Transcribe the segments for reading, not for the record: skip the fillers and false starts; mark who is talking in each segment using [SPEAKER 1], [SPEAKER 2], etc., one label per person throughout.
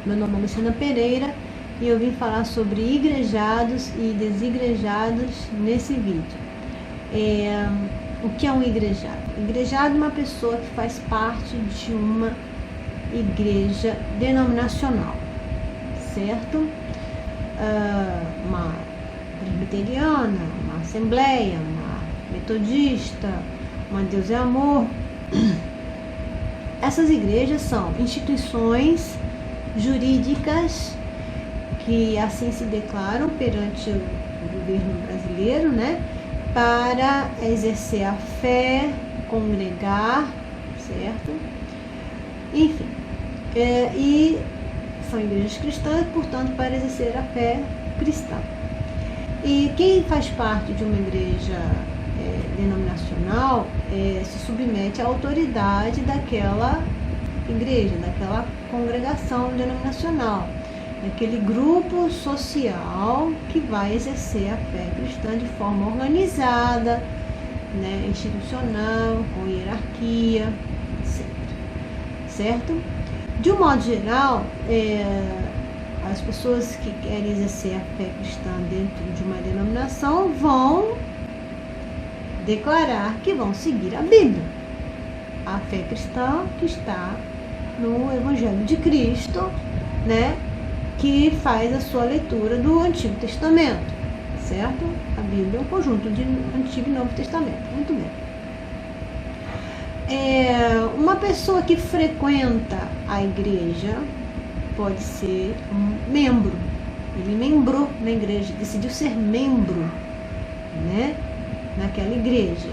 [SPEAKER 1] Meu nome é Luciana Pereira e eu vim falar sobre igrejados e desigrejados nesse vídeo. O que é um igrejado? Igrejado é uma pessoa que faz parte de uma igreja denominacional, certo? Uma presbiteriana, uma assembleia, uma metodista, uma Deus é Amor. Essas igrejas são instituições jurídicas que assim se declaram perante o governo brasileiro, né, para exercer a fé, congregar, certo? Enfim, e são igrejas cristãs, portanto, para exercer a fé cristã. E quem faz parte de uma igreja denominacional se submete à autoridade daquela igreja, daquela congregação denominacional, daquele grupo social que vai exercer a fé cristã de forma organizada, né, institucional, com hierarquia, etc. Certo? De um modo geral, as pessoas que querem exercer a fé cristã dentro de uma denominação vão declarar que vão seguir a Bíblia, a fé cristã que está no Evangelho de Cristo, né, que faz a sua leitura do Antigo Testamento, certo? A Bíblia é um conjunto de Antigo e Novo Testamento. Muito bem. Uma pessoa que frequenta a igreja pode ser um membro. Ele membrou na igreja, decidiu ser membro, né, naquela igreja,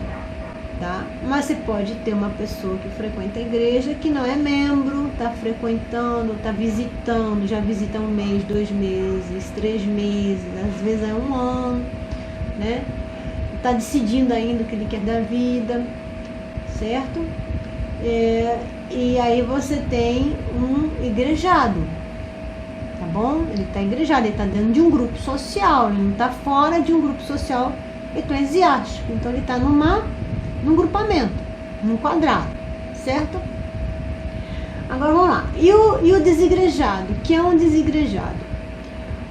[SPEAKER 1] tá? Mas você pode ter uma pessoa que frequenta a igreja que não é membro, está frequentando, está visitando, já visita 1 mês, 2 meses, 3 meses, às vezes é 1 ano, né? Está decidindo ainda o que ele quer da vida, certo? E aí você tem um igrejado, tá bom? Ele está igrejado, ele está dentro de um grupo social, ele não está fora de um grupo social eclesiástico, então ele está num grupamento, num quadrado, certo? Agora vamos lá. E o desigrejado? O que é um desigrejado?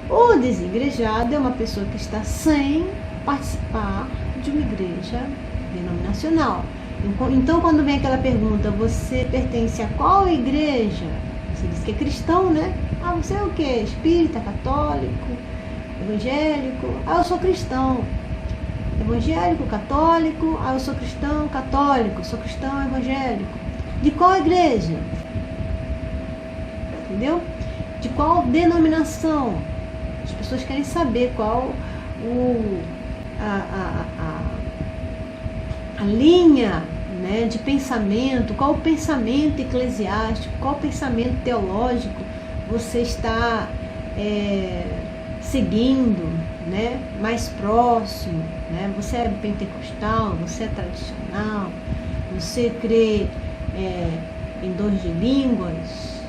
[SPEAKER 1] O desigrejado é uma pessoa que está sem participar de uma igreja denominacional. Então, quando vem aquela pergunta, você pertence a qual igreja? Você diz que é cristão, né? Ah, você é o quê? Espírita, católico, evangélico? Ah, eu sou cristão. Evangélico, católico, eu sou cristão, católico, sou cristão, evangélico. De qual igreja? Entendeu? De qual denominação? As pessoas querem saber qual a linha, né, de pensamento, qual o pensamento eclesiástico, qual o pensamento teológico você está seguindo, né, mais próximo, né? Você é pentecostal, você é tradicional, você crê em dons de línguas,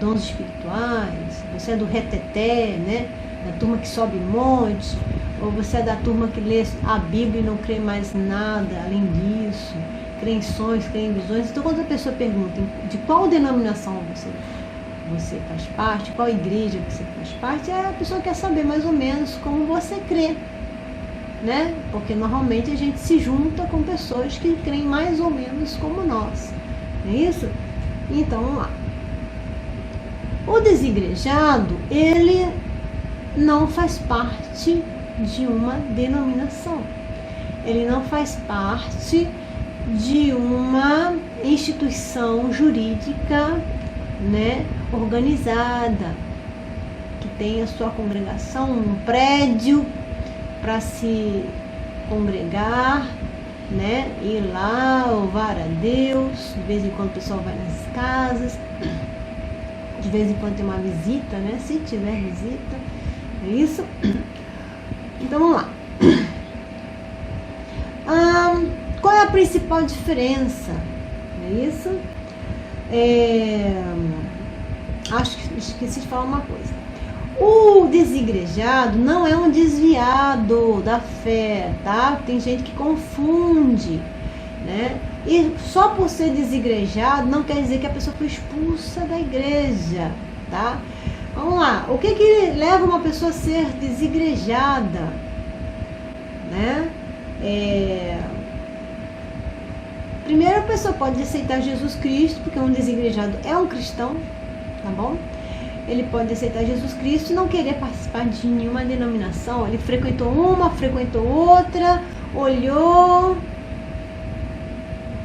[SPEAKER 1] dons espirituais, você é do reteté, né, da turma que sobe monte, ou você é da turma que lê a Bíblia e não crê mais nada além disso, crê em sonhos, crê em visões. Então, quando a pessoa pergunta de qual denominação você faz parte, qual igreja você faz parte, a pessoa quer saber mais ou menos como você crê, né? Porque normalmente a gente se junta com pessoas que creem mais ou menos como nós, não é isso? Então, vamos lá. O desigrejado, ele não faz parte de uma denominação, ele não faz parte de uma instituição jurídica, né, organizada, que tem a sua congregação, um prédio para se congregar, né, ir lá louvar a Deus. De vez em quando o pessoal vai nas casas, de vez em quando tem uma visita, né, se tiver visita, é isso. Então vamos lá. Qual é a principal diferença? É isso? Acho que esqueci de falar uma coisa. O desigrejado não é um desviado da fé, tá? Tem gente que confunde, né? E só por ser desigrejado não quer dizer que a pessoa foi expulsa da igreja. tá? Vamos lá, o que leva uma pessoa a ser desigrejada, né? Primeiro, a pessoa pode aceitar Jesus Cristo, porque um desigrejado é um cristão, tá bom? Ele pode aceitar Jesus Cristo e não querer participar de nenhuma denominação. Ele frequentou uma, frequentou outra, olhou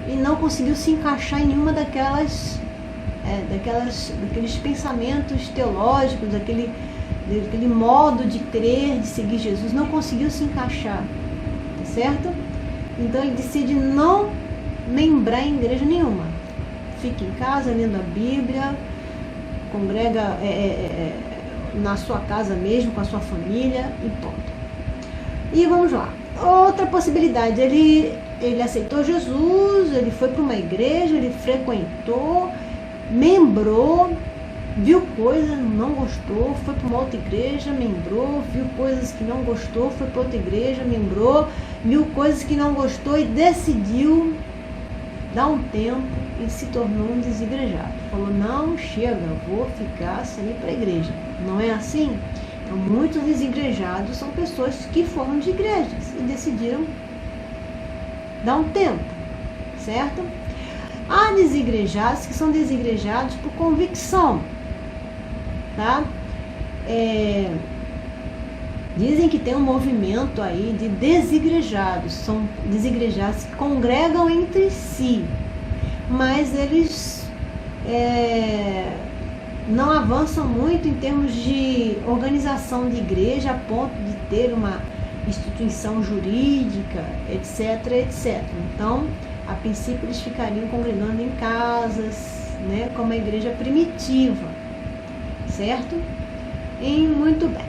[SPEAKER 1] e não conseguiu se encaixar em nenhuma daqueles pensamentos teológicos, daquele modo de crer, de seguir Jesus, não conseguiu se encaixar, tá certo? Então ele decide não membrar em igreja nenhuma, fica em casa lendo a Bíblia, congrega na sua casa mesmo, com a sua família e ponto. E vamos lá, outra possibilidade, ele aceitou Jesus, ele foi para uma igreja, ele frequentou, membrou, viu coisas, não gostou, foi para uma outra igreja, membrou, viu coisas que não gostou, foi para outra igreja, membrou, viu coisas que não gostou e decidiu dar um tempo e se tornou um desigrejado. Falou, não, chega, vou ficar sem ir para a igreja. Não é assim? Então, muitos desigrejados são pessoas que foram de igrejas e decidiram dar um tempo, certo? Há desigrejados que são desigrejados por convicção, tá? Dizem que tem um movimento aí de desigrejados, são desigrejados que congregam entre si, mas eles não avançam muito em termos de organização de igreja a ponto de ter uma instituição jurídica, etc, etc. Então, a princípio eles ficariam congregando em casas, né, como a igreja primitiva, certo? E muito bem.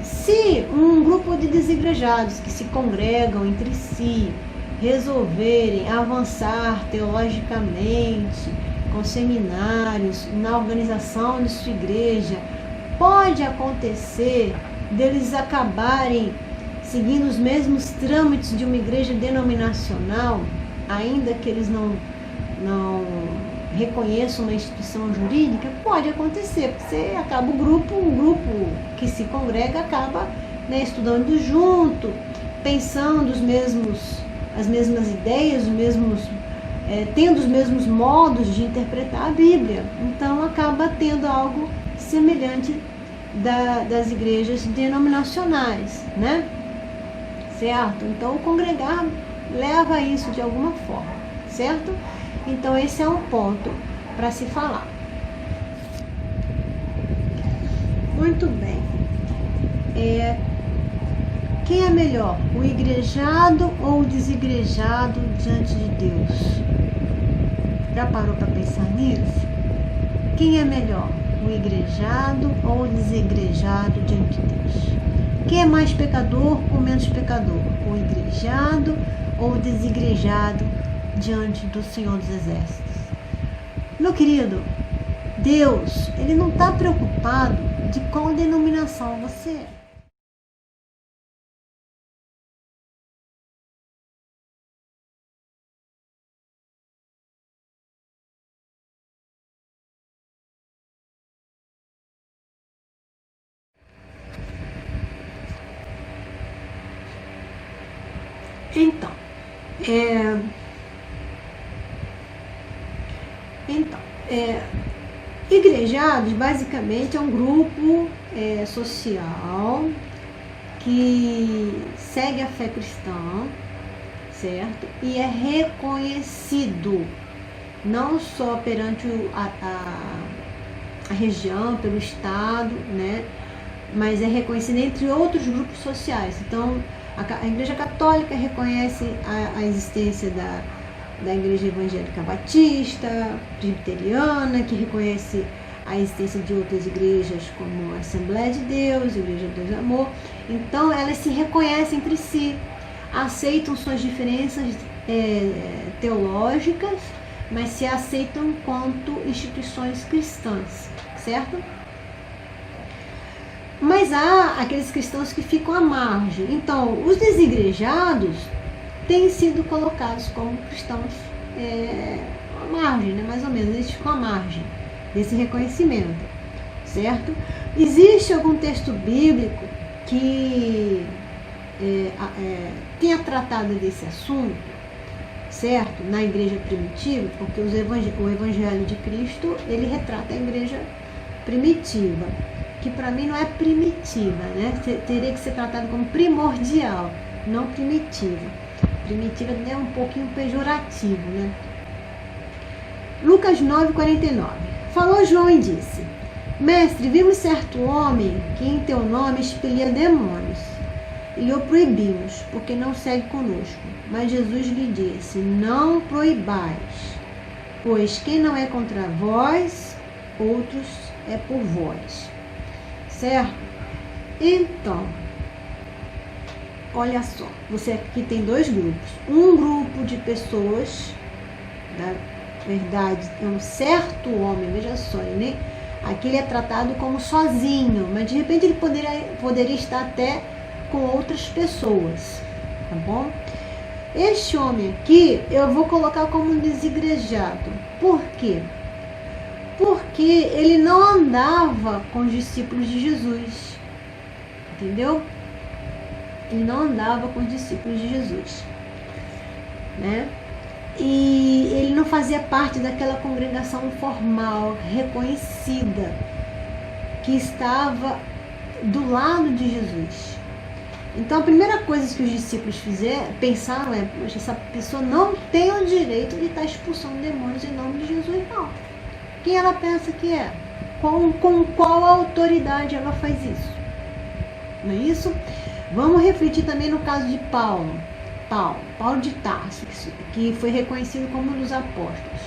[SPEAKER 1] Se um grupo de desigrejados que se congregam entre si resolverem avançar teologicamente com seminários na organização de sua igreja, pode acontecer deles acabarem seguindo os mesmos trâmites de uma igreja denominacional, ainda que eles não reconheçam uma instituição jurídica. Pode acontecer, porque você acaba um grupo que se congrega acaba, né, estudando junto, pensando as mesmas ideias, tendo os mesmos modos de interpretar a Bíblia. Então acaba tendo algo semelhante das igrejas denominacionais, né? Certo? Então o congregar leva a isso de alguma forma, certo? Então esse é um ponto para se falar. Muito bem. Quem é melhor, o igrejado ou o desigrejado diante de Deus? Já parou para pensar nisso? Quem é melhor, o igrejado ou o desigrejado diante de Deus? Quem é mais pecador ou menos pecador? O igrejado ou o desigrejado diante do Senhor dos Exércitos? Meu querido, Deus, Ele não está preocupado de qual denominação você é. Igrejados basicamente é um grupo social que segue a fé cristã, certo? E é reconhecido não só perante a região, pelo estado, né? Mas é reconhecido entre outros grupos sociais. Então, a Igreja Católica reconhece a existência da Igreja Evangélica Batista, Presbiteriana, que reconhece a existência de outras igrejas como a Assembleia de Deus, a Igreja de Deus e Amor. Então, elas se reconhecem entre si, aceitam suas diferenças teológicas, mas se aceitam enquanto instituições cristãs, certo? Mas há aqueles cristãos que ficam à margem. Então, os desigrejados têm sido colocados como cristãos à margem, né? Mais ou menos, eles ficam à margem, desse reconhecimento, certo? Existe algum texto bíblico que tenha tratado desse assunto, certo? Na igreja primitiva, porque o Evangelho de Cristo, ele retrata a igreja primitiva, que para mim não é primitiva, né? Teria que ser tratado como primordial, não primitiva. Primitiva é um pouquinho pejorativo, né? Lucas 9:49. Falou João e disse: Mestre, vimos certo homem que em teu nome expelia demônios, e o proibimos, porque não segue conosco. Mas Jesus lhe disse: Não proibais, pois quem não é contra vós, outros é por vós. Certo? Então, olha só, você aqui tem dois grupos. Um grupo de pessoas, na verdade, é um certo homem, veja só, né? Aqui ele é tratado como sozinho, mas de repente ele poderia estar até com outras pessoas, tá bom? Este homem aqui eu vou colocar como um desigrejado. Por quê? Porque ele não andava com os discípulos de Jesus, entendeu? Ele não andava com os discípulos de Jesus, né? E ele não fazia parte daquela congregação formal, reconhecida, que estava do lado de Jesus. Então a primeira coisa que os discípulos pensaram é: poxa, essa pessoa não tem o direito de estar expulsando demônios em nome de Jesus, não. Quem ela pensa que é? Com qual autoridade ela faz isso? Não é isso? Vamos refletir também no caso de Paulo de Tarso, que foi reconhecido como um dos apóstolos.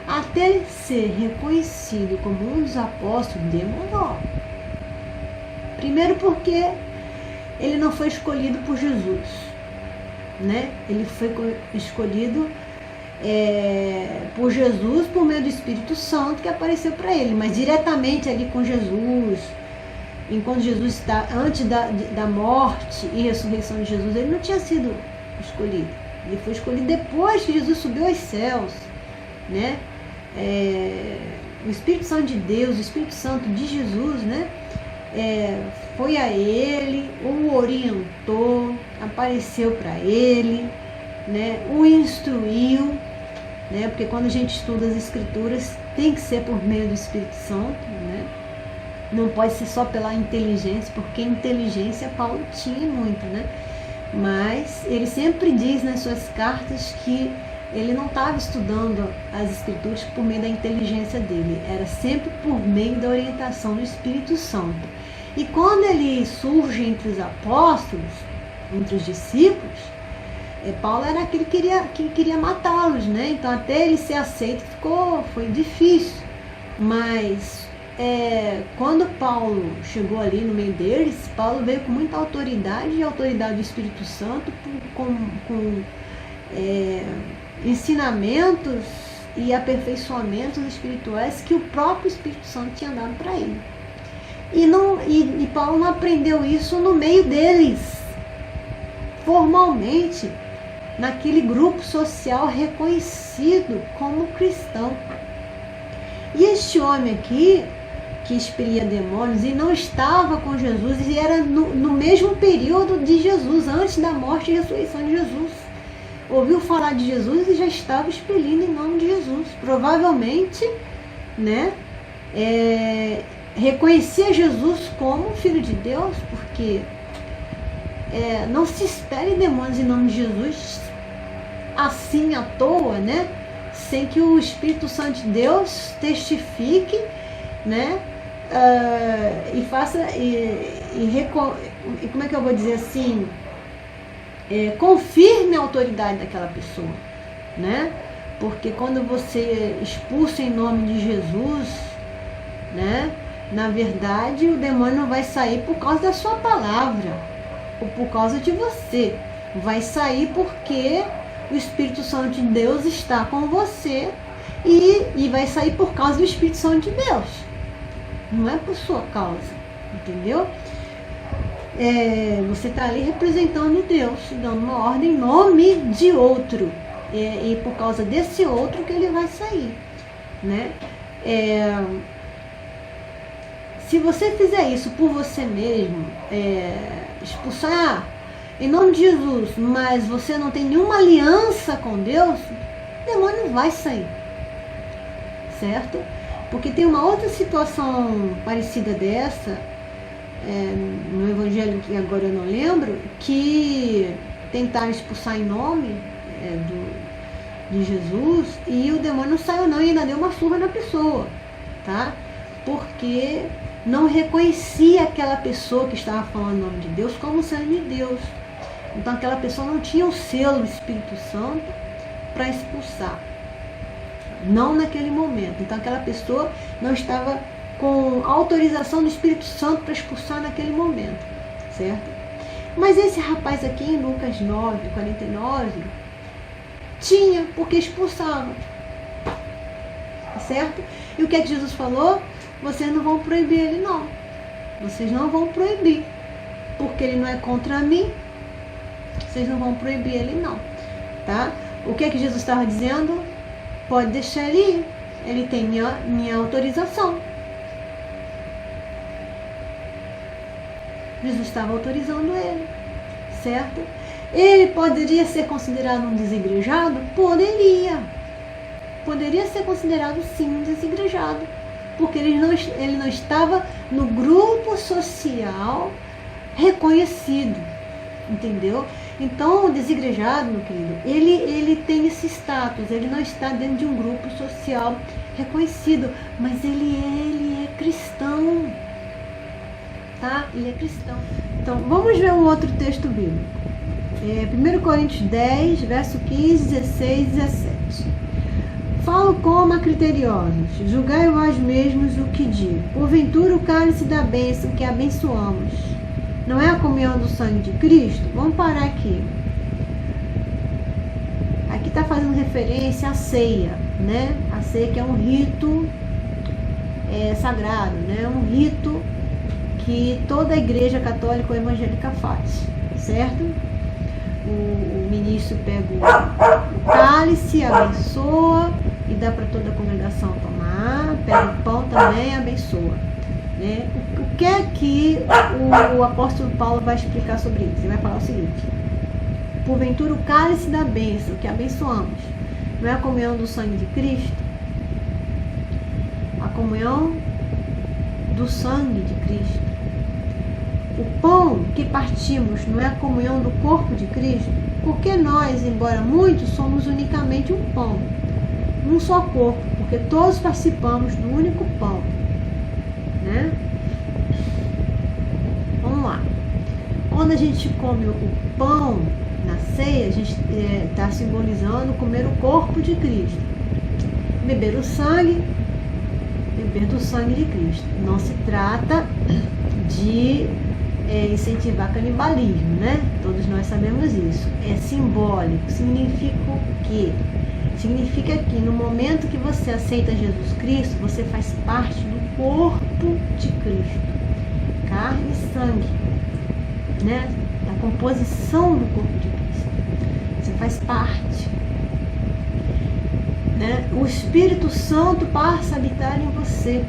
[SPEAKER 1] Até ele ser reconhecido como um dos apóstolos, demorou. Primeiro porque ele não foi escolhido por Jesus, né? Ele foi escolhido por Jesus por meio do Espírito Santo que apareceu para ele, mas diretamente ali com Jesus, enquanto Jesus está antes da morte e ressurreição de Jesus, ele não tinha sido escolhido. Ele foi escolhido depois que Jesus subiu aos céus, né? O Espírito Santo de Deus, o Espírito Santo de Jesus, né? Foi a ele, o orientou, apareceu para ele, né? O instruiu, né? Porque quando a gente estuda as Escrituras tem que ser por meio do Espírito Santo, né? Não pode ser só pela inteligência, porque inteligência Paulo tinha muita, né? Mas ele sempre diz nas suas cartas que ele não estava estudando as Escrituras por meio da inteligência dele, era sempre por meio da orientação do Espírito Santo. E quando ele surge entre os apóstolos, entre os discípulos, Paulo era aquele que queria matá-los, né? Então até ele ser aceito foi difícil. Mas quando Paulo chegou ali no meio deles, Paulo veio com muita autoridade, e autoridade do Espírito Santo, com ensinamentos e aperfeiçoamentos espirituais que o próprio Espírito Santo tinha dado para ele. E Paulo não aprendeu isso no meio deles, formalmente, naquele grupo social reconhecido como cristão. E este homem aqui, que expelia demônios e não estava com Jesus, e era no mesmo período de Jesus, antes da morte e ressurreição de Jesus, ouviu falar de Jesus e já estava expelindo em nome de Jesus. Provavelmente, né, reconhecia Jesus como Filho de Deus, porque não se expele demônios em nome de Jesus assim à toa, né, sem que o Espírito Santo de Deus testifique, né, e faça e como é que eu vou dizer assim, confirme a autoridade daquela pessoa, né? Porque quando você expulsa em nome de Jesus, né, na verdade o demônio não vai sair por causa da sua palavra ou por causa de você, vai sair porque o Espírito Santo de Deus está com você, e vai sair por causa do Espírito Santo de Deus, não é por sua causa, entendeu? Você está ali representando Deus, dando uma ordem em nome de outro, e por causa desse outro que ele vai sair, né? Se você fizer isso por você mesmo, expulsar em nome de Jesus, mas você não tem nenhuma aliança com Deus, o demônio não vai sair, certo? Porque tem uma outra situação parecida dessa, no evangelho que agora eu não lembro, que tentaram expulsar em nome de Jesus e o demônio não saiu não, e ainda deu uma surra na pessoa, tá? Porque não reconhecia aquela pessoa que estava falando em nome de Deus como sendo de Deus. Então aquela pessoa não tinha o selo do Espírito Santo para expulsar. Não naquele momento. Então aquela pessoa não estava com autorização do Espírito Santo para expulsar naquele momento. Certo? Mas esse rapaz aqui em Lucas 9, 49, tinha, porque expulsava. Certo? E o que é que Jesus falou? Vocês não vão proibir ele não. Vocês não vão proibir. Porque ele não é contra mim. Vocês não vão proibir ele não. Tá? O que é que Jesus estava dizendo? Pode deixar ele ir. Ele tem minha autorização. Jesus estava autorizando ele. Certo? Ele poderia ser considerado um desigrejado? Poderia. Poderia ser considerado sim um desigrejado. Porque ele não estava no grupo social reconhecido. Entendeu? Então, o desigrejado, meu querido, ele tem esse status, ele não está dentro de um grupo social reconhecido, mas ele é cristão, tá? Ele é cristão. Então, vamos ver um outro texto bíblico. 1 Coríntios 10, verso 15, 16 e 17. Falo como a criteriosos, julgai vós mesmos o que digo. Porventura o cálice da bênção que abençoamos não é a comunhão do sangue de Cristo? Vamos parar aqui. Aqui está fazendo referência à ceia, né? A ceia que é um rito sagrado, né? Um rito que toda a igreja católica ou evangélica faz, certo? O ministro pega o cálice, abençoa e dá para toda a congregação tomar, pega o pão também e abençoa. Né? O que é que o apóstolo Paulo vai explicar sobre isso? Ele vai falar o seguinte: porventura o cálice da bênção que abençoamos não é a comunhão do sangue de Cristo? A comunhão do sangue de Cristo. O pão que partimos não é a comunhão do corpo de Cristo? Porque nós, embora muitos, somos unicamente um pão, um só corpo, porque todos participamos do único pão. Né? Vamos lá. Quando a gente come o pão na ceia, a gente está simbolizando comer o corpo de Cristo. Beber o sangue, beber do sangue de Cristo. Não se trata de incentivar canibalismo, né? Todos nós sabemos isso. É simbólico. Significa o quê? Significa que no momento que você aceita Jesus Cristo, você faz parte do corpo de Cristo. Carne e sangue, né? A composição do corpo de Cristo. Você faz parte. Né? O Espírito Santo passa a habitar em você.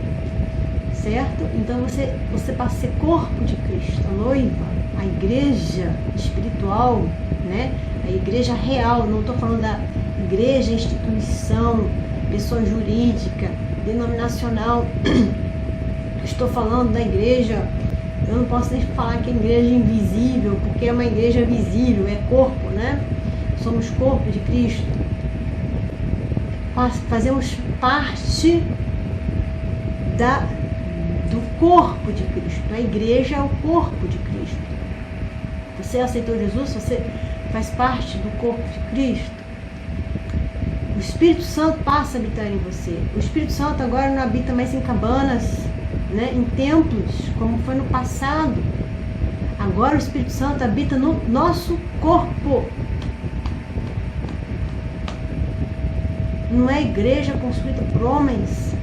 [SPEAKER 1] Certo? Então você passa a ser corpo de Cristo, a noiva, a igreja espiritual, né? A igreja real. Não estou falando da igreja, instituição, pessoa jurídica, denominacional. Estou falando da igreja. Eu não posso nem falar que é igreja invisível, porque é uma igreja visível, é corpo, né? Somos corpo de Cristo. Fazemos parte do corpo de Cristo. A igreja é o corpo de Cristo. Você aceitou Jesus, você faz parte do corpo de Cristo. O Espírito Santo passa a habitar em você. O Espírito Santo agora não habita mais em cabanas, né, em templos, como foi no passado. Agora o Espírito Santo habita no nosso corpo. Não é igreja construída por homens,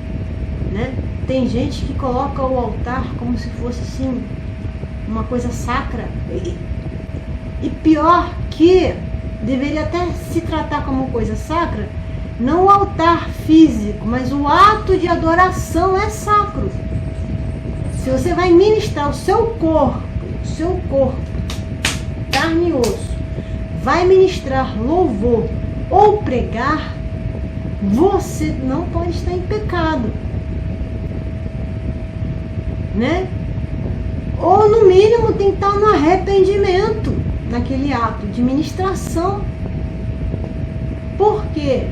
[SPEAKER 1] né? Tem gente que coloca o altar como se fosse assim uma coisa sacra. E pior que deveria até se tratar como coisa sacra, Não o altar físico, mas o ato de adoração é sacro. Se você vai ministrar o seu corpo, carne e osso, vai ministrar louvor ou pregar, você não pode estar em pecado, né? Ou no mínimo tem que estar no arrependimento naquele ato de ministração. Por quê?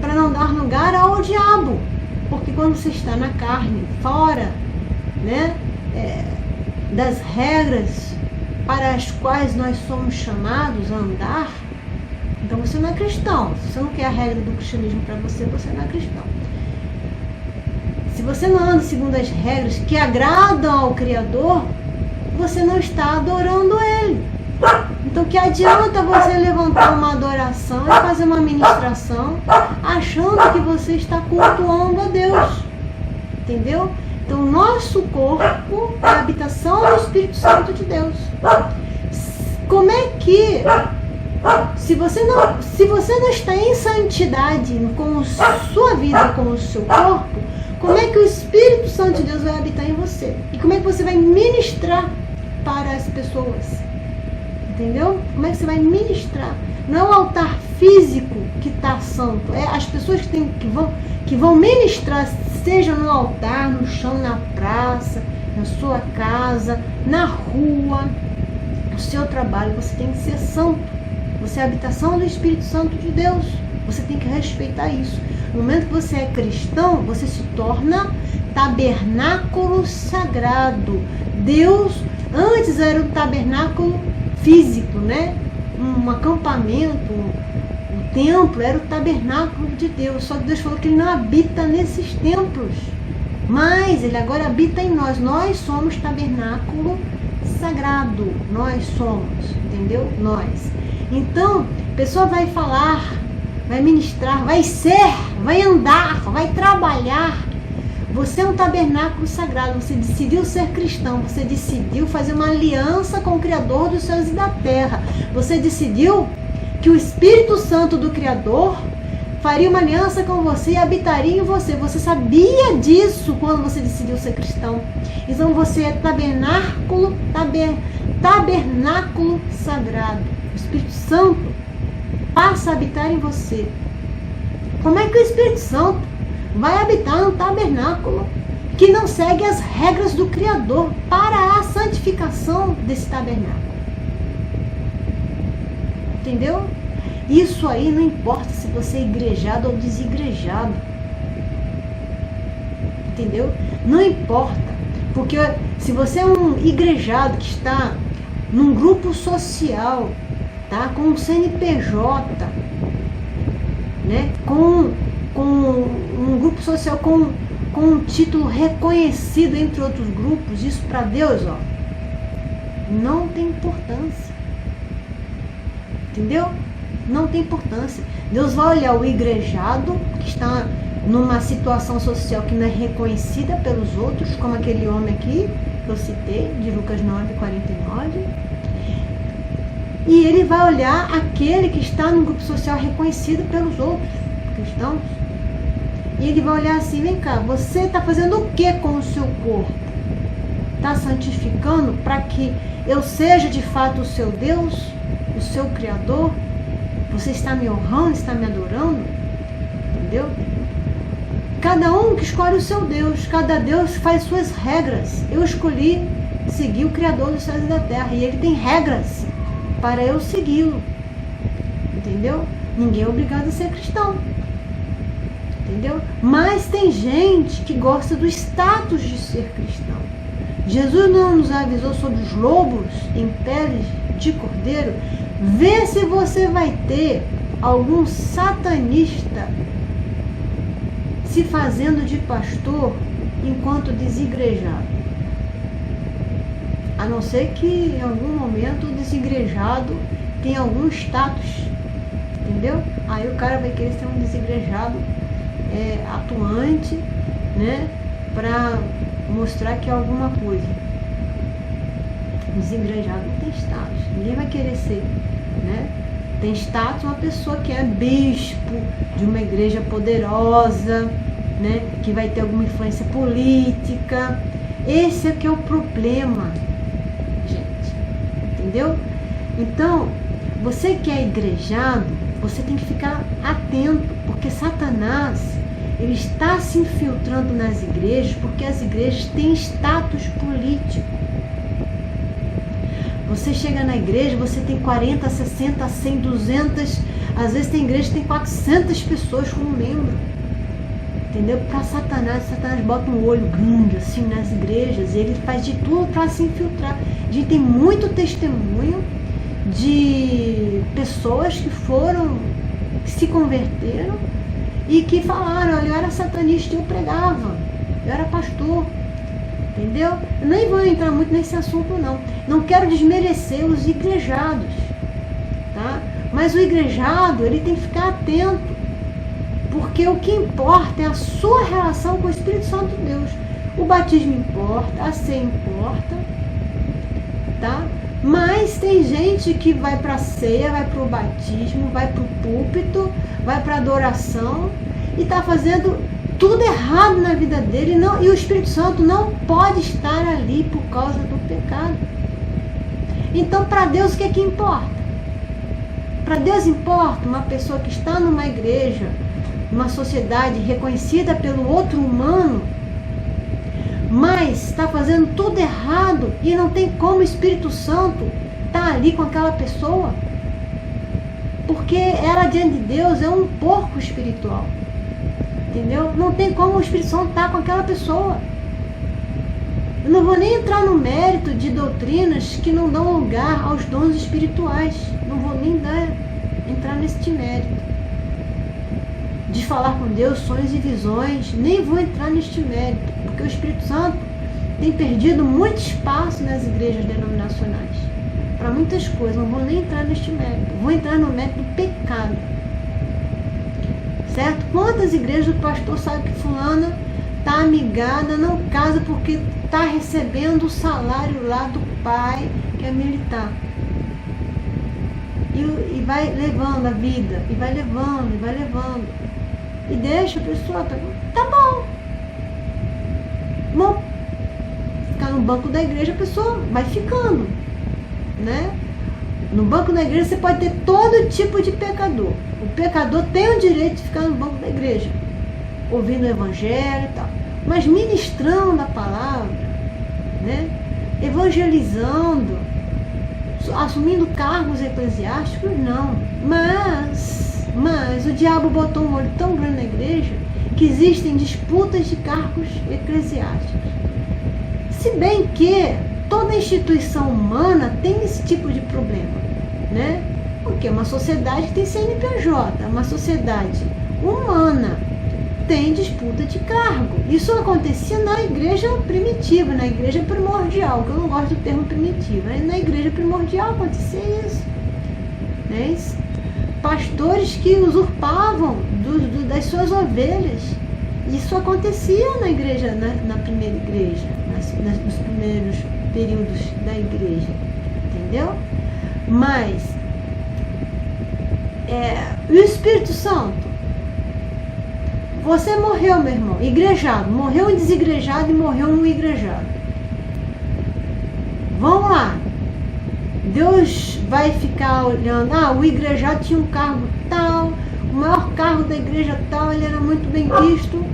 [SPEAKER 1] Para não dar lugar ao diabo. Porque quando você está na carne, fora, né, das regras para as quais nós somos chamados a andar, então você não é cristão. Se você não quer a regra do cristianismo para você, você não é cristão. Se você não anda segundo as regras que agradam ao Criador, você não está adorando Ele. Então, que adianta você levantar uma adoração e fazer uma ministração achando que você está cultuando a Deus? Entendeu? Então, nosso corpo é a habitação do Espírito Santo de Deus. Como é que, se você não está em santidade com sua vida, com o seu corpo, como é que o Espírito Santo de Deus vai habitar em você? E como é que você vai ministrar para as pessoas? Entendeu? Como é que você vai ministrar? Não é o altar físico que está santo. É as pessoas que vão ministrar, seja no altar, no chão, na praça, na sua casa, na rua, no seu trabalho. Você tem que ser santo. Você é a habitação do Espírito Santo de Deus. Você tem que respeitar isso. No momento que você é cristão, você se torna tabernáculo sagrado. Deus, antes era um tabernáculo físico, né? Um acampamento, o templo era o tabernáculo de Deus. Só que Deus falou que Ele não habita nesses templos, mas Ele agora habita em nós. Nós somos tabernáculo sagrado. Nós somos, entendeu? Nós. Então, a pessoa vai falar, vai ministrar, vai ser, vai andar, vai trabalhar. Você é um tabernáculo sagrado, você decidiu ser cristão, você decidiu fazer uma aliança com o Criador dos céus e da terra. Você decidiu que o Espírito Santo do Criador faria uma aliança com você e habitaria em você. Você sabia disso quando você decidiu ser cristão. Então você é tabernáculo sagrado. O Espírito Santo passa a habitar em você. Como é que o Espírito Santo vai habitar no tabernáculo que não segue as regras do Criador para a santificação desse tabernáculo? Entendeu? Isso aí não importa se você é igrejado ou desigrejado. Entendeu? Não importa. Porque se você é um igrejado que está num grupo social, tá? Com um CNPJ, né? Com um grupo social com um título reconhecido entre outros grupos, isso para Deus, ó, não tem importância. Entendeu? Não tem importância. Deus vai olhar o igrejado que está numa situação social que não é reconhecida pelos outros, como aquele homem aqui que eu citei, de Lucas 9:49. E ele vai olhar aquele que está num grupo social reconhecido pelos outros cristãos. E ele vai olhar assim, vem cá, você está fazendo o que com o seu corpo? Está santificando para que eu seja de fato o seu Deus, o seu Criador? Você está me honrando, está me adorando? Entendeu? Cada um que escolhe o seu Deus, cada Deus faz suas regras. Eu escolhi seguir o Criador dos céus e da terra, e Ele tem regras para eu segui-lo. Entendeu? Ninguém é obrigado a ser cristão. Entendeu? Mas tem gente que gosta do status de ser cristão. Jesus não nos avisou sobre os lobos em peles de cordeiro? Vê se você vai ter algum satanista se fazendo de pastor enquanto desigrejado. A não ser que em algum momento o desigrejado tenha algum status. Entendeu? Aí o cara vai querer ser um desigrejado atuante, né, para mostrar que é alguma coisa. Desigrejado não tem status, ninguém vai querer ser, né? Tem status uma pessoa que é bispo de uma igreja poderosa, né, que vai ter alguma influência política. Esse é que é o problema, gente. Entendeu? Então, você que é igrejado, você tem que ficar atento, porque Satanás, ele está se infiltrando nas igrejas, porque as igrejas têm status político. Você chega na igreja, você tem 40, 60, 100, 200, às vezes tem igreja que tem 400 pessoas como membro. Entendeu? Para Satanás bota um olho grande assim nas igrejas, e ele faz de tudo para se infiltrar. A gente tem muito testemunho de pessoas que se converteram e que falaram: olha, eu era satanista e eu pregava, eu era pastor. Entendeu? Eu nem vou entrar muito nesse assunto, não. Não quero desmerecer os igrejados, tá? Mas o igrejado, ele tem que ficar atento, porque o que importa é a sua relação com o Espírito Santo de Deus. O batismo importa, a ceia importa, tá? Mas tem gente que vai para a ceia, vai para o batismo, vai para o púlpito, vai para a adoração e está fazendo tudo errado na vida dele, e o Espírito Santo não pode estar ali por causa do pecado. Então, para Deus, o que é que importa? Para Deus importa uma pessoa que está numa igreja, numa sociedade reconhecida pelo outro humano, mas está fazendo tudo errado e não tem como o Espírito Santo estar ali com aquela pessoa? Porque ela, diante de Deus, é um porco espiritual. Entendeu? Não tem como o Espírito Santo estar com aquela pessoa. Eu não vou nem entrar no mérito de doutrinas que não dão lugar aos dons espirituais. Não vou nem entrar nesse mérito. De falar com Deus, sonhos e visões. Nem vou entrar neste mérito. Porque o Espírito Santo tem perdido muito espaço nas igrejas denominacionais. Para muitas coisas. Não vou nem entrar neste mérito. Vou entrar no mérito do pecado. Certo? Quantas igrejas o pastor sabe que fulana está amigada, não casa porque está recebendo o salário lá do pai, que é militar. E vai levando a vida, e vai levando, e vai levando. E deixa a pessoa, tá bom. Bom, ficar no banco da igreja, a pessoa vai ficando, né? No banco da igreja você pode ter todo tipo de pecador. O pecador tem o direito de ficar no banco da igreja, ouvindo o evangelho e tal. Mas ministrando a palavra, né? Evangelizando, assumindo cargos eclesiásticos, não. Mas o diabo botou um olho tão grande na igreja que existem disputas de cargos eclesiásticos. Se bem que toda instituição humana tem esse tipo de problema, né? Porque uma sociedade que tem CNPJ, uma sociedade humana, tem disputa de cargo. Isso acontecia na igreja primitiva, na igreja primordial, que eu não gosto do termo primitivo, mas na igreja primordial acontecia isso. Né? Pastores que usurpavam das suas ovelhas. Isso acontecia na igreja, na primeira igreja, nos primeiros períodos da igreja, entendeu? Mas o Espírito Santo, você morreu, meu irmão, igrejado, morreu um desigrejado e morreu um igrejado. Vamos lá, Deus vai ficar olhando, o igrejado tinha um cargo tal, o maior cargo da igreja tal, ele era muito bem visto,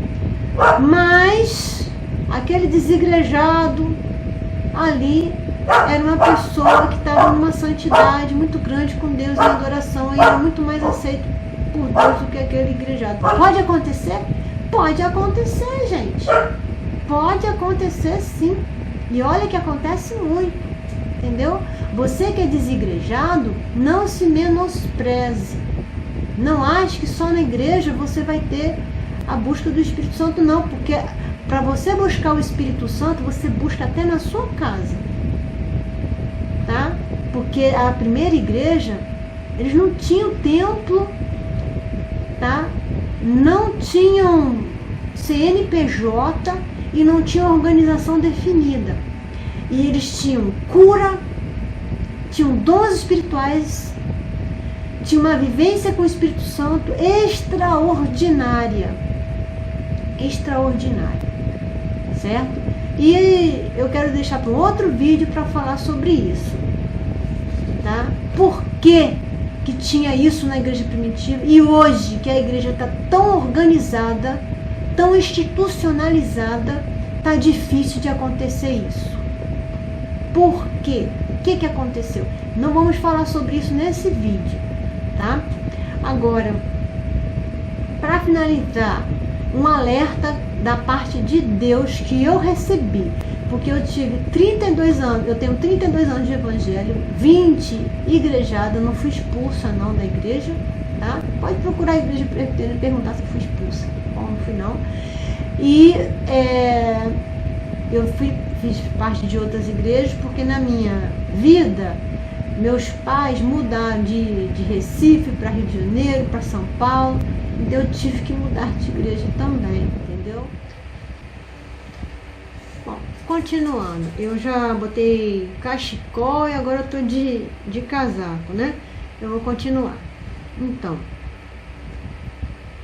[SPEAKER 1] mas aquele desigrejado ali era uma pessoa que estava numa santidade muito grande com Deus em adoração e era muito mais aceito por Deus do que aquele igrejado. Pode acontecer? Pode acontecer, gente. Pode acontecer, sim. E olha que acontece muito, entendeu? Você que é desigrejado, não se menospreze. Não ache que só na igreja você vai ter a busca do Espírito Santo, não. Porque para você buscar o Espírito Santo, você busca até na sua casa. Tá? Porque a primeira igreja, eles não tinham templo, tá? Não tinham CNPJ e não tinham organização definida. E eles tinham cura, tinham dons espirituais, tinha uma vivência com o Espírito Santo extraordinária. Extraordinária. Certo? E eu quero deixar para um outro vídeo para falar sobre isso. Tá? Por que tinha isso na igreja primitiva e hoje que a igreja está tão organizada, tão institucionalizada, está difícil de acontecer isso? Por quê? O que aconteceu? Não vamos falar sobre isso nesse vídeo, tá? Agora, para finalizar, um alerta da parte de Deus que eu recebi, porque eu tive 32 anos, eu tenho 32 anos de evangelho, 20 igrejada, não fui expulsa não da igreja, tá? Pode procurar a igreja presbiteriana e perguntar se fui expulsa. Bom, não fui não. E eu fiz parte de outras igrejas, porque na minha vida, meus pais mudaram de Recife para Rio de Janeiro, para São Paulo, então eu tive que mudar de igreja também, entendeu? Bom, continuando, eu já botei cachecol e agora eu tô de casaco, né? Eu vou continuar. Então,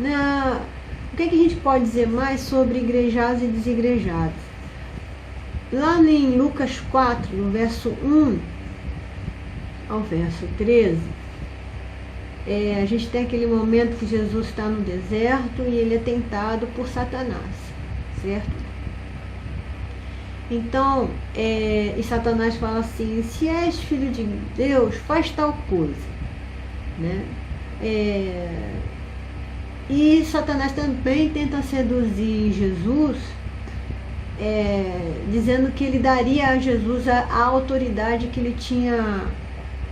[SPEAKER 1] o que a gente pode dizer mais sobre igrejados e desigrejados? Lá em Lucas 4, no verso 1 ao verso 13, a gente tem aquele momento que Jesus está no deserto e ele é tentado por Satanás, certo? Então, e Satanás fala assim: se és filho de Deus, faz tal coisa, né? E Satanás também tenta seduzir Jesus, dizendo que ele daria a Jesus a autoridade que ele tinha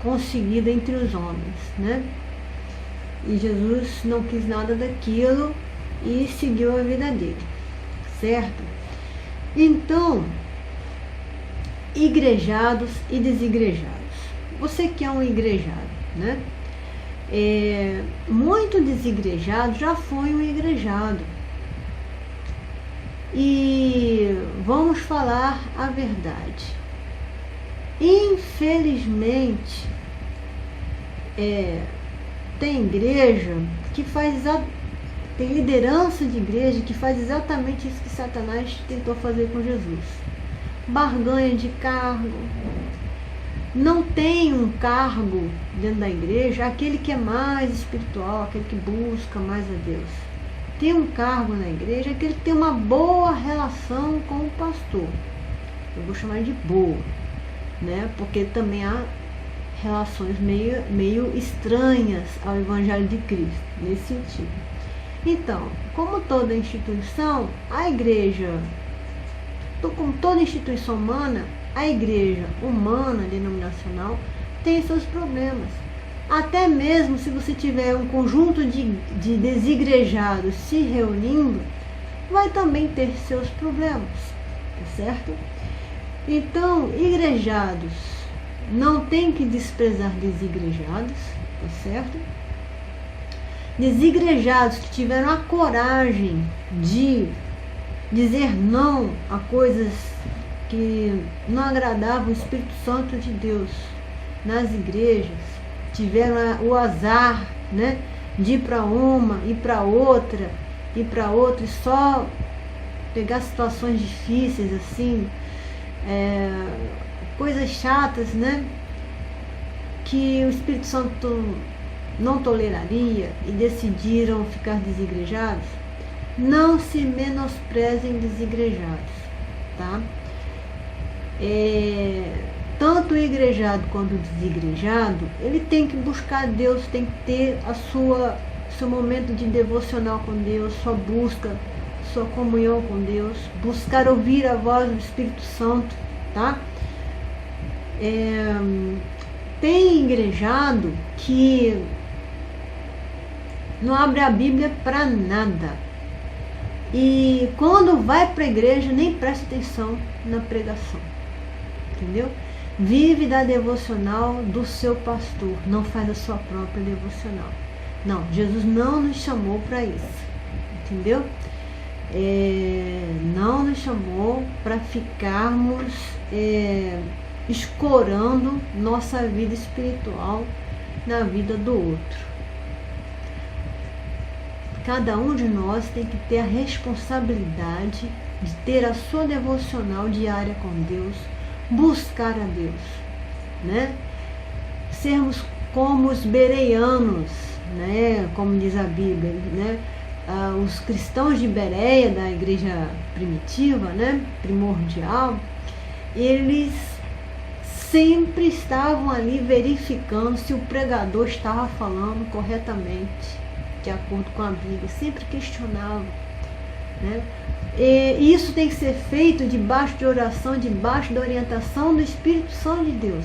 [SPEAKER 1] conseguido entre os homens, né? E Jesus não quis nada daquilo e seguiu a vida dele, certo? Então, igrejados e desigrejados. Você que é um igrejado, né? Muito desigrejado já foi um igrejado. E vamos falar a verdade. Infelizmente, tem igreja que tem liderança de igreja que faz exatamente isso que Satanás tentou fazer com Jesus. Barganha de cargo. Não tem um cargo dentro da igreja aquele que é mais espiritual, aquele que busca mais a Deus. Tem um cargo na igreja aquele que tem uma boa relação com o pastor. Eu vou chamar de boa, né? Porque também há relações meio estranhas ao Evangelho de Cristo, nesse sentido. Então, como toda instituição, a igreja, como toda instituição humana, a igreja humana, denominacional, tem seus problemas. Até mesmo se você tiver um conjunto de desigrejados se reunindo, vai também ter seus problemas, tá certo? Então, igrejados não tem que desprezar desigrejados, tá certo? Desigrejados que tiveram a coragem de dizer não a coisas que não agradavam o Espírito Santo de Deus nas igrejas, tiveram o azar, né, de ir para uma, ir para outra, ir para outra, e só pegar situações difíceis assim, coisas chatas, né, que o Espírito Santo não toleraria e decidiram ficar desigrejados. Não se menosprezem desigrejados, tá? Tanto o igrejado quanto o desigrejado, ele tem que buscar Deus, tem que ter seu momento de devocional com Deus, sua busca, sua comunhão com Deus, buscar ouvir a voz do Espírito Santo, tá? Tem igrejado que não abre a Bíblia para nada. E quando vai para a igreja, nem presta atenção na pregação. Entendeu? Vive da devocional do seu pastor, não faz a sua própria devocional. Não, Jesus não nos chamou para isso. Entendeu? Não nos chamou para ficarmos escorando nossa vida espiritual na vida do outro. Cada um de nós tem que ter a responsabilidade de ter a sua devocional diária com Deus, buscar a Deus, né? Sermos como os bereanos, né? Como diz a Bíblia, né? Os cristãos de Bereia, da igreja primitiva, né? Primordial, eles sempre estavam ali verificando se o pregador estava falando corretamente, de acordo com a Bíblia, sempre questionavam, né? E isso tem que ser feito debaixo de oração, debaixo da orientação do Espírito Santo de Deus.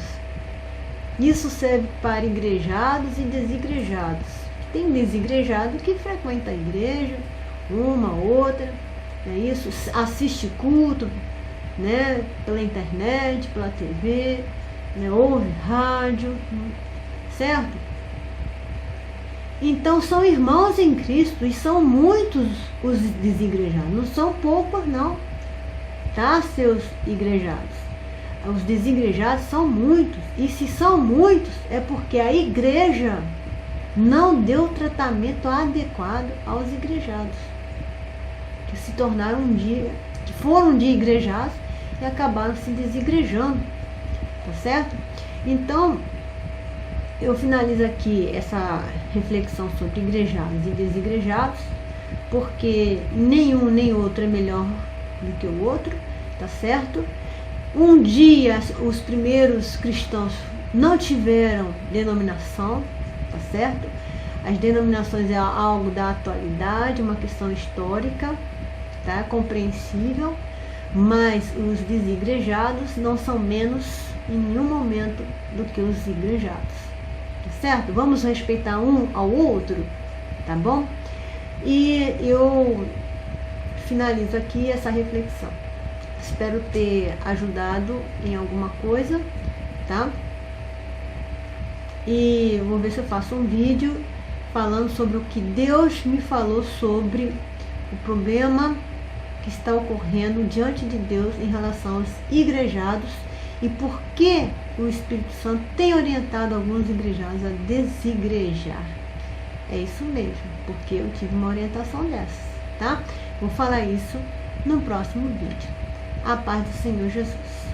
[SPEAKER 1] Isso serve para igrejados e desigrejados. Tem desigrejado que frequenta a igreja, uma, outra, é isso, assiste culto, né, pela internet, pela TV, né, ouve rádio, certo? Então são irmãos em Cristo e são muitos os desigrejados, não são poucos não, tá, seus igrejados? Os desigrejados são muitos, e se são muitos é porque a igreja não deu tratamento adequado aos igrejados, que se tornaram que foram um dia igrejados e acabaram se desigrejando, tá certo? Então, eu finalizo aqui essa reflexão sobre igrejados e desigrejados, porque nenhum nem outro é melhor do que o outro, tá certo? Um dia os primeiros cristãos não tiveram denominação, tá certo? As denominações é algo da atualidade, uma questão histórica, tá? Compreensível, mas os desigrejados não são menos em nenhum momento do que os igrejados, tá certo? Vamos respeitar um ao outro, tá bom? E eu finalizo aqui essa reflexão. Espero ter ajudado em alguma coisa, tá? E vou ver se eu faço um vídeo falando sobre o que Deus me falou sobre o problema que está ocorrendo diante de Deus em relação aos igrejados e por que o Espírito Santo tem orientado alguns igrejados a desigrejar. É isso mesmo, porque eu tive uma orientação dessa, tá? Vou falar isso no próximo vídeo. A paz do Senhor Jesus.